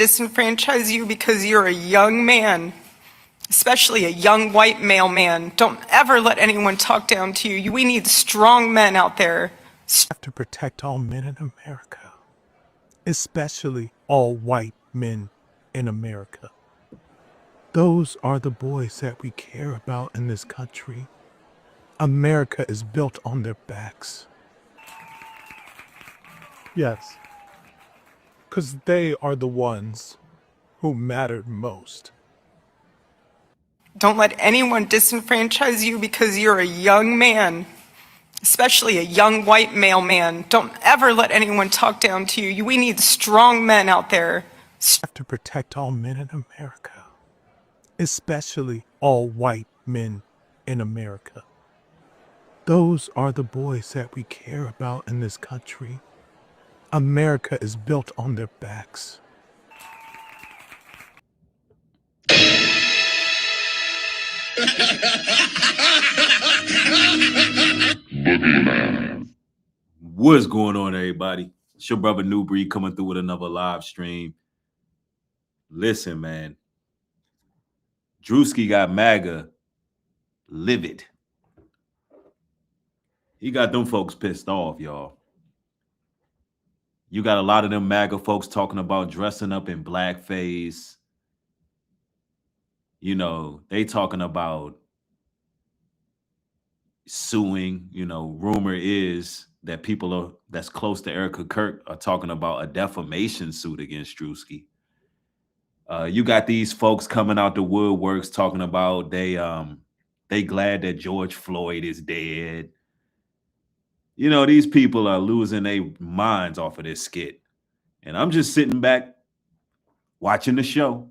disenfranchise you because you're a young man, especially a young white male man. Don't ever let anyone talk down to you. We need strong men out there. Have to protect all men in America, especially all white men in America. Those are the boys that we care about in this country. America is built on their backs. Yes, because they are the ones who mattered most. Don't let anyone disenfranchise you because you're a young man, especially a young white male man. Don't ever let anyone talk down to you. We need strong men out there. Have to protect all men in America, especially all white men in America. Those are the boys that we care about in this country. America is built on their backs. What's going on, everybody? It's your brother Nubreed coming through with another live stream. Listen, man. Druski got MAGA livid. He got them folks pissed off, y'all. You got a lot of them MAGA folks talking about dressing up in blackface. You know, they talking about suing. You know, rumor is that people that's close to Erika Kirk are talking about a defamation suit against Druski. You got these folks coming out the woodworks talking about they glad that George Floyd is dead. You know, these people are losing their minds off of this skit. And I'm just sitting back watching the show.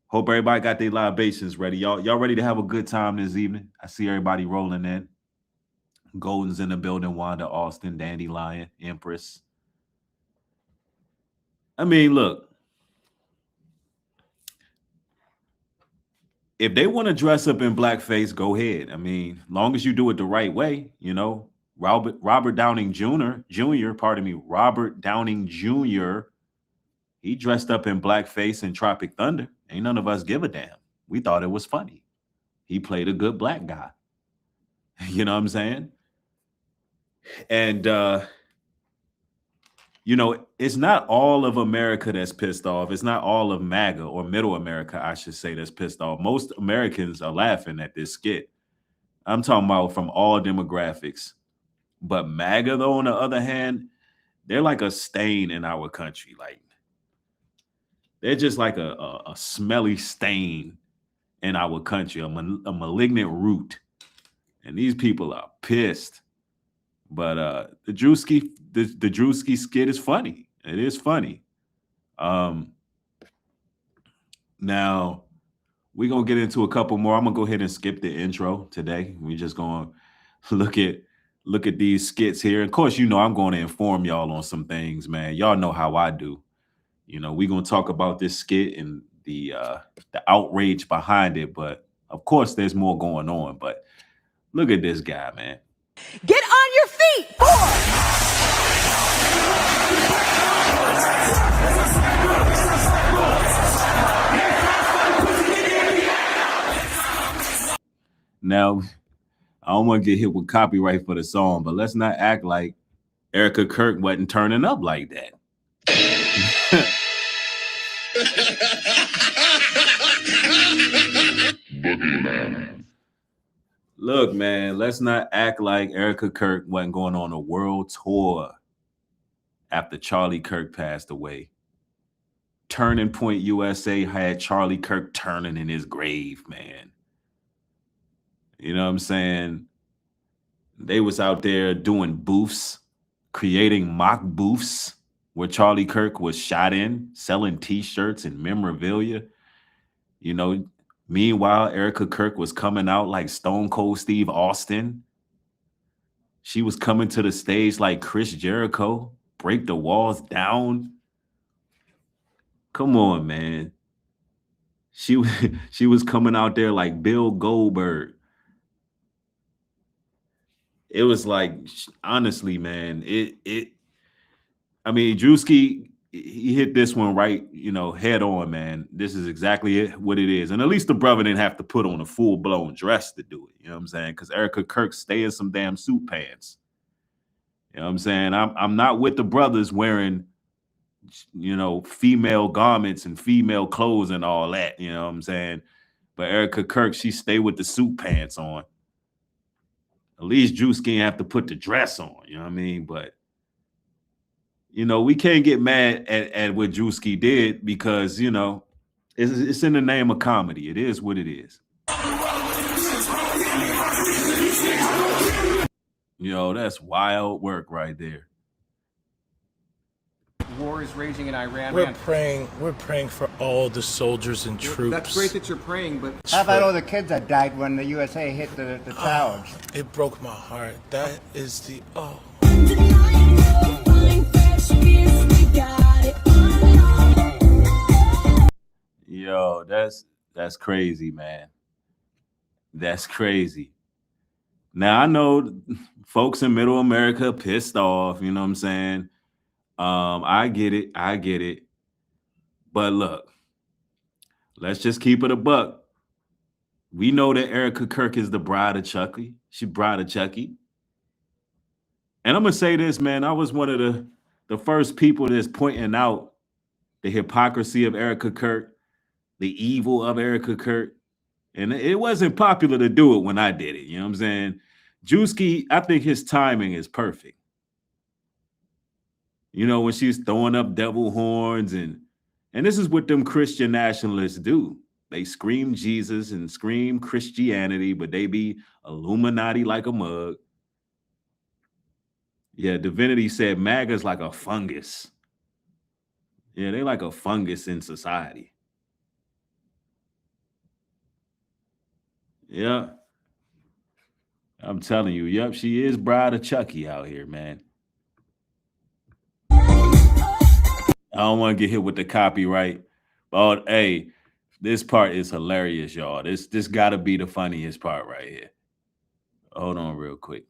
Hope everybody got their libations ready. Y'all ready to have a good time this evening? I see everybody rolling in. Golden's in the building, Wanda, Austin, Dandelion, Empress. I mean, look. If they want to dress up in blackface, go ahead. I mean, long as you do it the right way, you know. Robert Downing Jr., Robert Downing Jr., he dressed up in blackface in Tropic Thunder. Ain't none of us give a damn. We thought it was funny. He played a good black guy. You know what I'm saying? And, you know, it's not all of America that's pissed off. It's not all of MAGA or middle America, I should say, that's pissed off. Most Americans are laughing at this skit. I'm talking about from all demographics. But MAGA, though, on the other hand, they're like a stain in our country. Like, they're just like a smelly stain in our country, a malignant root. And these people are pissed. But the Druski skit is funny. It is funny. Now, we're going to get into a couple more. I'm going to go ahead and skip the intro today. We're just going to look at these skits here. Of course, you know I'm going to inform y'all on some things, man. Y'all know how I do. You know, we're going to talk about this skit and the outrage behind it. But, of course, there's more going on. But look at this guy, man. Get on your feet, boy! Now, I don't want to get hit with copyright for the song, but let's not act like Erika Kirk wasn't turning up like that. Look, man, let's not act like Erika Kirk wasn't going on a world tour after Charlie Kirk passed away. Turning Point USA had Charlie Kirk turning in his grave, man. You know what I'm saying? They was out there doing booths, creating mock booths where Charlie Kirk was shot in, selling T-shirts and memorabilia. You know, meanwhile, Erika Kirk was coming out like Stone Cold Steve Austin. She was coming to the stage like Chris Jericho, break the walls down. Come on, man. She was coming out there like Bill Goldberg. It was like, honestly, man, I mean, Druski he hit this one right, you know, head on, man. This is exactly what it is. And at least the brother didn't have to put on a full-blown dress to do it. You know what I'm saying? Because Erika Kirk stay in some damn suit pants. You know what I'm saying? I'm not with the brothers wearing, you know, female garments and female clothes and all that. You know what I'm saying? But Erika Kirk, she stay with the suit pants on. At least Druski didn't have to put the dress on. You know what I mean? But you know, we can't get mad at what Druski did because, you know, it's in the name of comedy. It is what it is. You know, that's wild work right there. War is raging in Iran. We're praying for all the soldiers and troops. That's great that you're praying, but how about all the kids that died when the USA hit the towers? It broke my heart. That is the Yo, that's crazy, man. That's crazy. Now I know folks in Middle America pissed off, you know what I'm saying? I get it. But look, let's just keep it a buck. We know that Erika Kirk is the bride of Chucky. She bride of Chucky. And I'm gonna say this, man. I was one of the first people that's pointing out the hypocrisy of Erika Kirk, the evil of Erika Kirk. And it wasn't popular to do it when I did it. You know what I'm saying? Druski, I think his timing is perfect. You know, when she's throwing up devil horns and this is what them Christian nationalists do. They scream Jesus and scream Christianity, but they be Illuminati like a mug. Yeah, Divinity said MAGA's like a fungus. Yeah, they like a fungus in society. Yeah. I'm telling you, yep, she is bride of Chucky out here, man. I don't want to get hit with the copyright, but hey, this part is hilarious, y'all. This got to be the funniest part right here. Hold on real quick.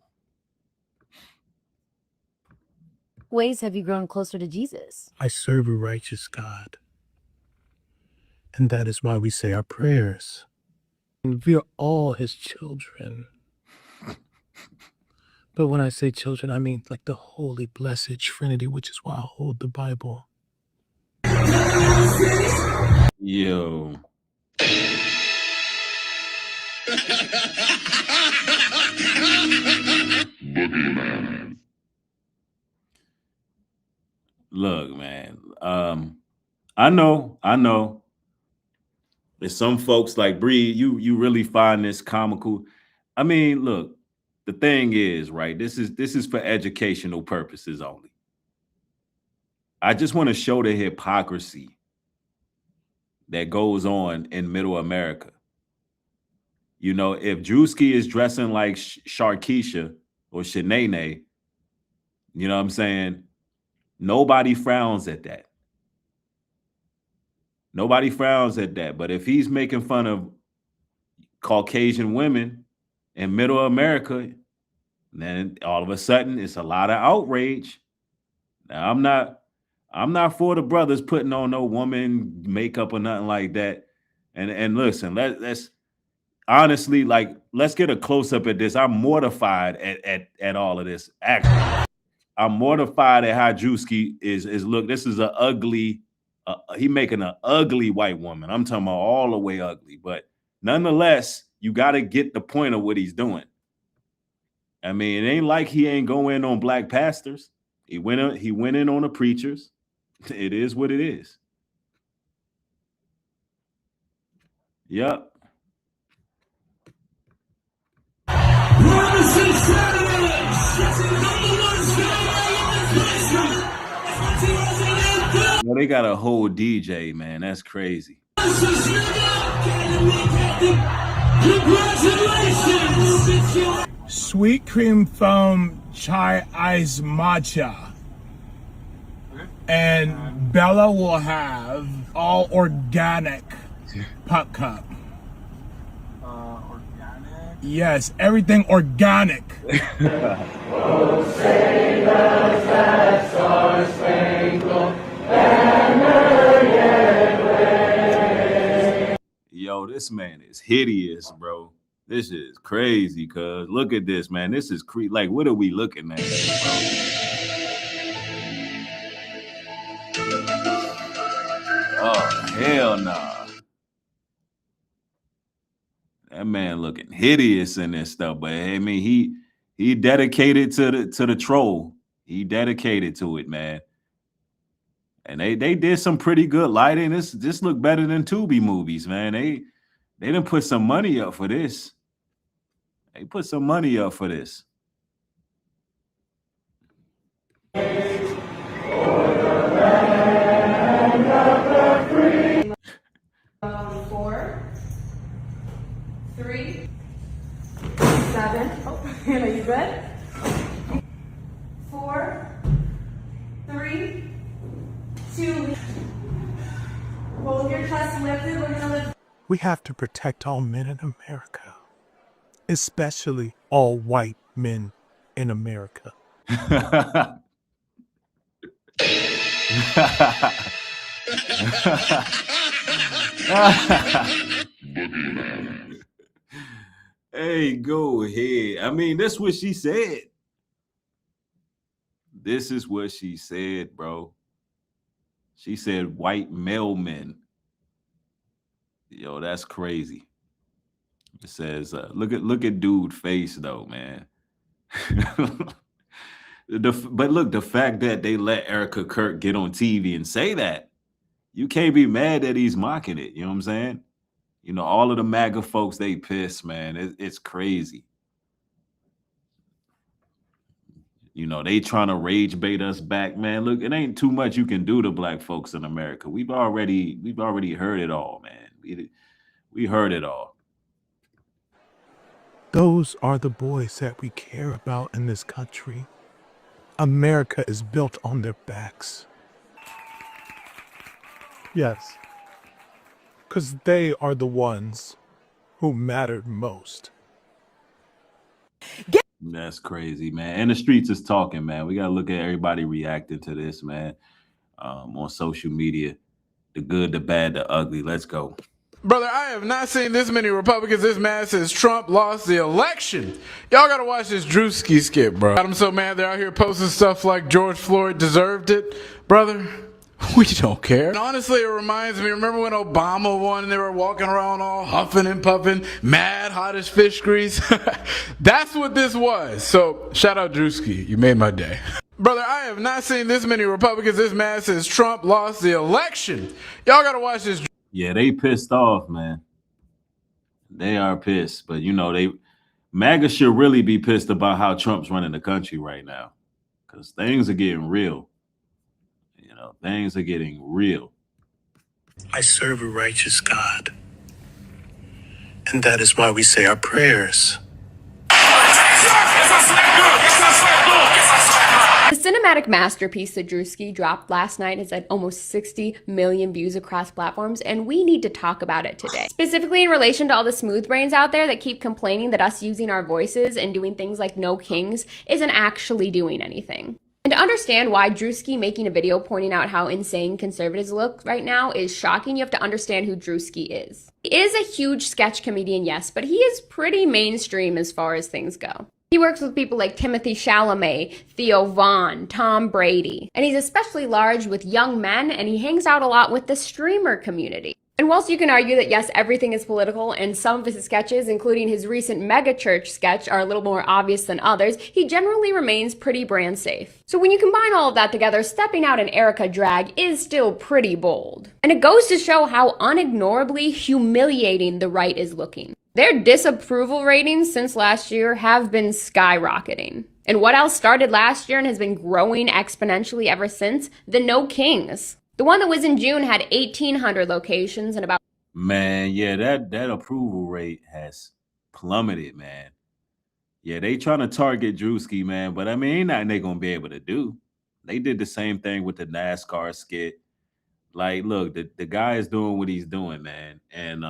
Ways have you grown closer to Jesus? I serve a righteous God. And that is why we say our prayers. And we are all his children. But when I say children, I mean like the holy, blessed Trinity, which is why I hold the Bible. Yo. Boogeyman. Look, man. I know. There's some folks like Breed, you really find this comical. I mean, look, the thing is, right? This is for educational purposes only. I just want to show the hypocrisy that goes on in Middle America. You know, if Druski is dressing like Sharkeisha or Shanae, you know what I'm saying? Nobody frowns at that. Nobody frowns at that. But if he's making fun of Caucasian women in Middle America, then all of a sudden it's a lot of outrage. Now, I'm not for the brothers putting on no woman makeup or nothing like that. And listen, let's honestly, like, let's get a close-up at this. I'm mortified at all of this. Actually, I'm mortified at how Druski is look. This is an ugly, he making an ugly white woman. I'm talking about all the way ugly. But nonetheless, you got to get the point of what he's doing. I mean, it ain't like he ain't going on black pastors. He went in on the preachers. It is what it is. Yep. Well, they got a whole DJ, man. That's crazy. Sweet cream foam chai ice matcha. And Bella will have all organic puck cup. organic. Yes, everything organic. Oh, say does that star spangled Yo, this man is hideous, bro. This is crazy, cuz. Look at this, man. This is like, what are we looking at here, bro? Oh, hell nah. That man looking hideous in this stuff, but I mean, he dedicated to the troll. He dedicated to it, man. And they did some pretty good lighting. This looked better than Tubi movies, man. They didn't put some money up for this. They put some money up for this. 4, 3, 7. Oh, Hannah, you good? 4, 3, 2. Hold your chest lifted. We're gonna lift. We have to protect all men in America, especially all white men in America. Hey, go ahead. I mean, that's what she said. This is what she said, bro. She said white male men. Yo, that's crazy. It says, look at dude face though, man. But look, the fact that they let Erika Kirk get on TV and say that, you can't be mad that he's mocking it. You know what I'm saying? You know, all of the MAGA folks, they pissed, man. It's crazy. You know, they trying to rage bait us back, man. Look, it ain't too much you can do to black folks in America. We've already heard it all, man. We heard it all. Those are the boys that we care about in this country. America is built on their backs. Yes, because they are the ones who mattered most. That's crazy, man. And the streets is talking, man. We got to look at everybody reacting to this, man, on social media. The good, the bad, the ugly. Let's go. Brother, I have not seen this many Republicans this mad since Trump lost the election. Y'all gotta watch this Druski skit, bro. Got them so mad they're out here posting stuff like George Floyd deserved it. Brother, we don't care. And honestly, it reminds me, remember when Obama won and they were walking around all huffing and puffing, mad hot as fish grease? That's what this was. So, shout out Druski. You made my day. Brother, I have not seen this many Republicans this mad since Trump lost the election. Y'all gotta watch this. Yeah, they pissed off, man. They are pissed. But, you know, MAGA should really be pissed about how Trump's running the country right now. Because things are getting real. You know, things are getting real. I serve a righteous God. And that is why we say our prayers. The cinematic masterpiece that Druski dropped last night has had almost 60 million views across platforms, and we need to talk about it today. Specifically in relation to all the smooth brains out there that keep complaining that us using our voices and doing things like No Kings isn't actually doing anything. And to understand why Druski making a video pointing out how insane conservatives look right now is shocking, you have to understand who Druski is. He is a huge sketch comedian, yes, but he is pretty mainstream as far as things go. He works with people like Timothy Chalamet, Theo Vaughn, Tom Brady, and he's especially large with young men, and he hangs out a lot with the streamer community. And whilst you can argue that yes, everything is political, and some of his sketches, including his recent mega church sketch, are a little more obvious than others, he generally remains pretty brand safe. So when you combine all of that together, stepping out in Erika drag is still pretty bold. And it goes to show how unignorably humiliating the right is looking. Their disapproval ratings since last year have been skyrocketing. And what else started last year and has been growing exponentially ever since? The No Kings. The one that was in June had 1,800 locations and about... Man, yeah, that approval rate has plummeted, man. Yeah, they trying to target Druski, man, but I mean, ain't nothing they gonna be able to do. They did the same thing with the NASCAR skit. Like, look, the guy is doing what he's doing, man, and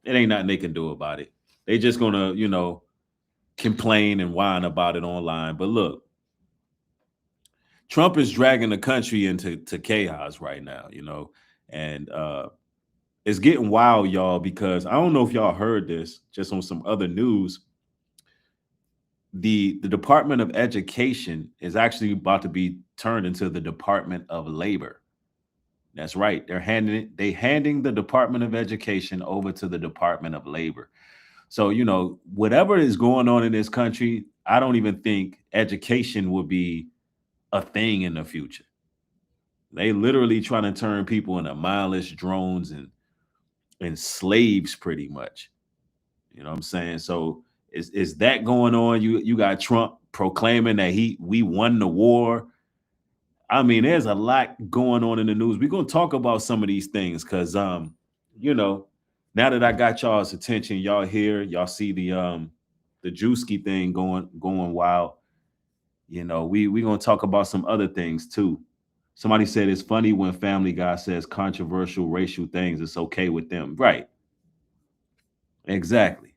it ain't nothing they can do about it. They just gonna, you know, complain and whine about it online. But look, Trump is dragging the country into chaos right now, and it's getting wild, y'all, because I don't know if y'all heard this just on some other news. The Department of Education is actually about to be turned into the Department of Labor. That's right. They're handing the Department of Education over to the Department of Labor. So, whatever is going on in this country, I don't even think education will be a thing in the future. They literally trying to turn people into mindless drones and slaves pretty much. You know what I'm saying? So is that going on? You got Trump proclaiming that we won the war. I mean, there's a lot going on in the news. We're going to talk about some of these things because, now that I got y'all's attention, y'all here, y'all see the Druski thing going wild. We're going to talk about some other things too. Somebody said it's funny when Family Guy says controversial racial things. It's okay with them. Right. Exactly.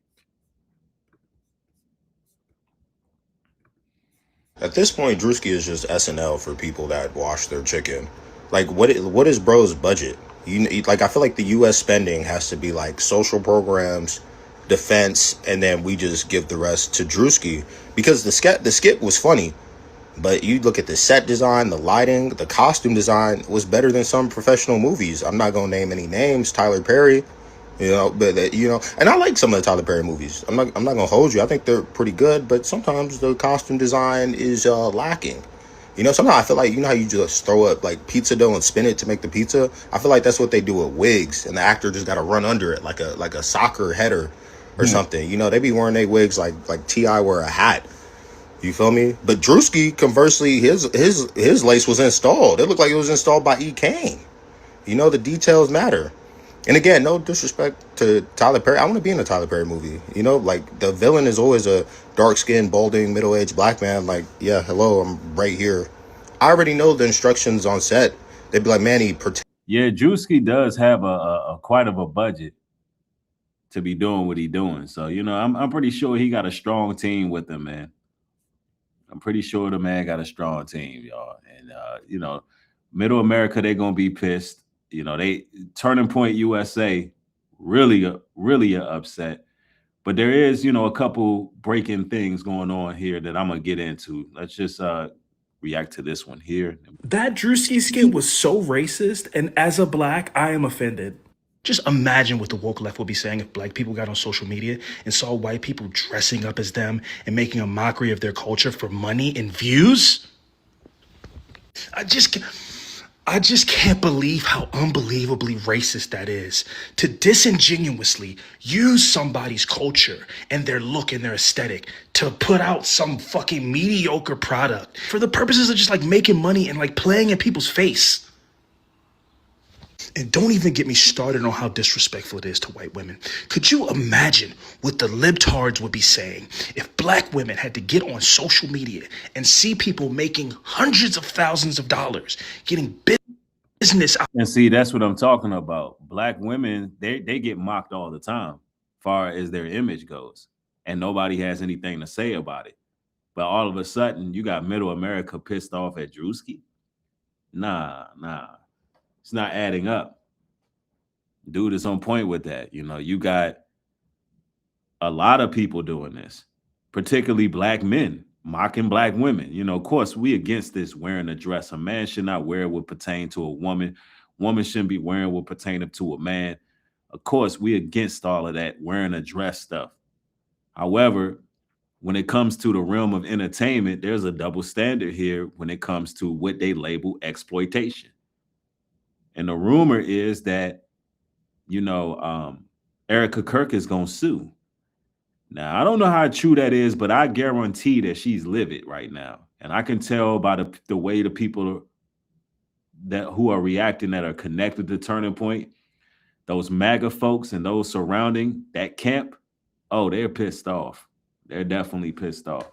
At this point, Druski is just SNL for people that wash their chicken. Like, what is bro's budget? I feel like the U.S. spending has to be like social programs, defense, and then we just give the rest to Druski because the skit was funny, but you look at the set design, the lighting, the costume design was better than some professional movies. I'm not gonna name any names. Tyler Perry. But and I like some of the Tyler Perry movies. I'm not gonna hold you. I think they're pretty good, but sometimes the costume design is lacking. Sometimes I feel like how you just throw up like pizza dough and spin it to make the pizza. I feel like that's what they do with wigs, and the actor just got to run under it like a soccer header or something. They be wearing their wigs like T.I. wear a hat. You feel me? But Druski, conversely, his lace was installed. It looked like it was installed by E. Kane. The details matter. And again, no disrespect to Tyler Perry. I want to be in a Tyler Perry movie. Like the villain is always a dark-skinned, balding, middle-aged black man. Like, yeah, hello, I'm right here. I already know the instructions on set. They'd be like, Manny, protect. Yeah, Druski does have a quite of a budget to be doing what he's doing. So, I'm pretty sure he got a strong team with him, man. I'm pretty sure the man got a strong team, y'all. And, Middle America, they're going to be pissed. They Turning Point USA really upset. But there is, a couple breaking things going on here that I'm going to get into. Let's just react to this one here. That Druski skit was so racist, and as a black, I am offended. Just imagine what the woke left would be saying if black people got on social media and saw white people dressing up as them and making a mockery of their culture for money and views. I just can't believe how unbelievably racist that is, to disingenuously use somebody's culture and their look and their aesthetic to put out some fucking mediocre product for the purposes of just like making money and like playing in people's face. And don't even get me started on how disrespectful it is to white women. Could you imagine what the libtards would be saying if black women had to get on social media and see people making hundreds of thousands of dollars, getting business out? And see, that's what I'm talking about. Black women, they get mocked all the time, far as their image goes, and nobody has anything to say about it. But all of a sudden, you got Middle America pissed off at Druski. Nah. It's not adding up. Dude is on point with that. You got a lot of people doing this, particularly black men mocking black women. Of course, we against this wearing a dress. A man should not wear what pertain to a woman. Woman shouldn't be wearing what pertain to a man. Of course, we against all of that wearing a dress stuff. However, when it comes to the realm of entertainment, there's a double standard here when it comes to what they label exploitation. And the rumor is that, Erika Kirk is going to sue. Now, I don't know how true that is, but I guarantee that she's livid right now. And I can tell by the way the people who are reacting that are connected to Turning Point, those MAGA folks and those surrounding that camp, oh, they're pissed off. They're definitely pissed off.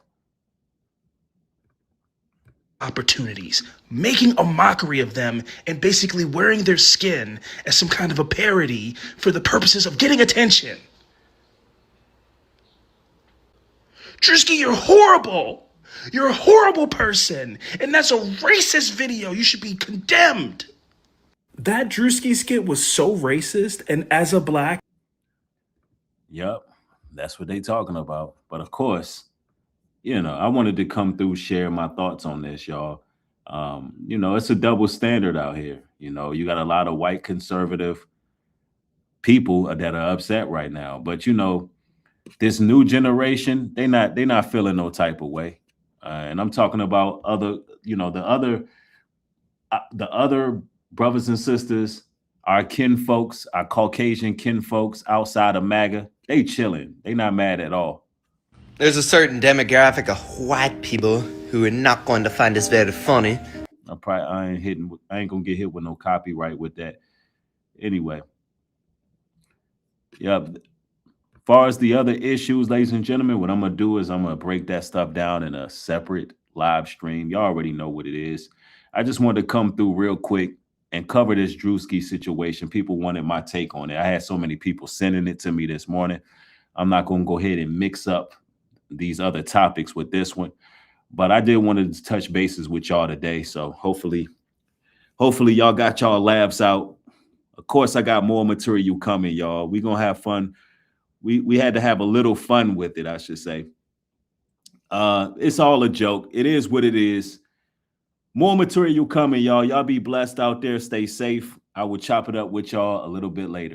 Opportunities, making a mockery of them and basically wearing their skin as some kind of a parody for the purposes of getting attention. Druski, you're horrible. You're a horrible person, and that's a racist video. You should be condemned. That Druski skit was so racist, and as a black... Yep, that's what they talking about. But of course, you know, I wanted to come through, share my thoughts on this, y'all. You know, it's a double standard out here. You know, you got a lot of white conservative people that are upset right now. But, you know, this new generation, they're not feeling no type of way. And I'm talking about other, you know, the other brothers and sisters, our kin folks, our Caucasian kin folks outside of MAGA, they chilling. They not mad at all. There's a certain demographic of white people who are not going to find this very funny. I ain't gonna get hit with no copyright with that. Anyway, yeah. As far as the other issues, ladies and gentlemen, what I'm gonna do is I'm gonna break that stuff down in a separate live stream. Y'all already know what it is. I just wanted to come through real quick and cover this Druski situation. People wanted my take on it. I had so many people sending it to me this morning. I'm not gonna go ahead and mix up these other topics with this one, but I did want to touch bases with y'all today. So hopefully y'all got y'all laughs out. Of course, I got more material coming, y'all. We're gonna have fun. We had to have a little fun with it, I should say. It's all a joke. It is what it is. More material coming, y'all. Y'all be blessed out there. Stay safe. I will chop it up with y'all a little bit later.